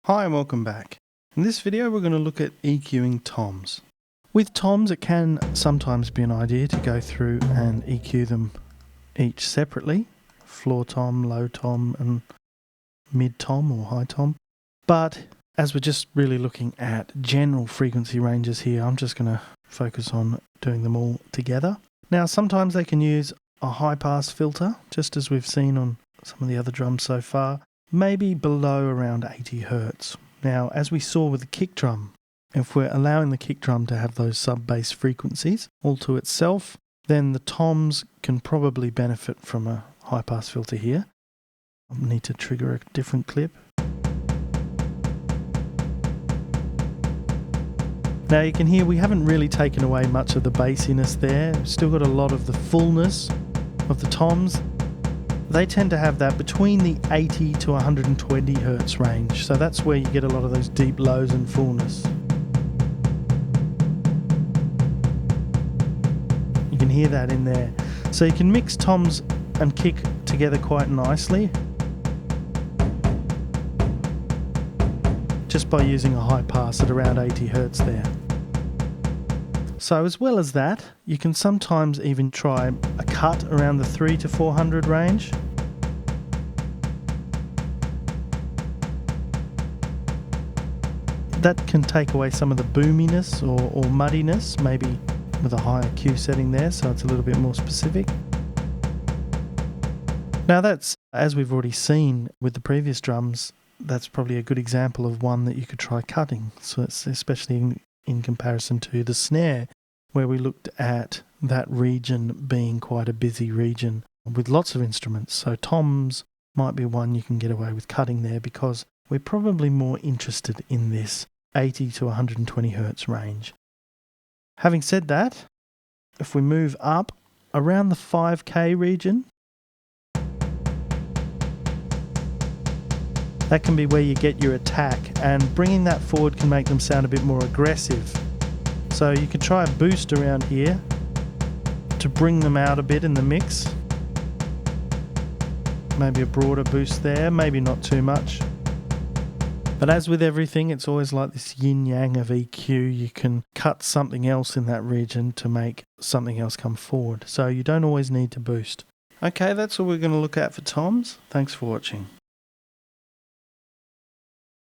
Hi and welcome back. In this video we're going to look at EQing toms. With toms it can sometimes be an idea to go through and EQ them each separately. Floor tom, low tom and mid tom or high tom. But as we're just really looking at general frequency ranges here, I'm just going to focus on doing them all together. Now sometimes they can use a high pass filter, just as we've seen on some of the other drums so far. Maybe below around 80 Hertz. Now, as we saw with the kick drum, if we're allowing the kick drum to have those sub-bass frequencies all to itself, then the toms can probably benefit from a high-pass filter here. I need to trigger a different clip. Now you can hear we haven't really taken away much of the bassiness there. We've still got a lot of the fullness of the toms. They tend to have that between the 80 to 120 Hertz range, so that's where you get a lot of those deep lows and fullness. You can hear that in there. So you can mix toms and kick together quite nicely just by using a high pass at around 80 Hertz there. So as well as that, you can sometimes even try a cut around the 3 to 400 range. That can take away some of the boominess or muddiness, maybe with a higher Q setting there, so it's a little bit more specific. Now that's, as we've already seen with the previous drums, that's probably a good example of one that you could try cutting. So it's especially in comparison to the snare, where we looked at that region being quite a busy region with lots of instruments. So toms might be one you can get away with cutting there because we're probably more interested in this 80 to 120 Hertz range. Having said that, if we move up around the 5K region, that can be where you get your attack, and bringing that forward can make them sound a bit more aggressive. So you could try a boost around here to bring them out a bit in the mix. Maybe a broader boost there, maybe not too much. But as with everything, it's always like this yin-yang of EQ. You can cut something else in that region to make something else come forward. So you don't always need to boost. Okay, that's all we're going to look at for toms. Thanks for watching.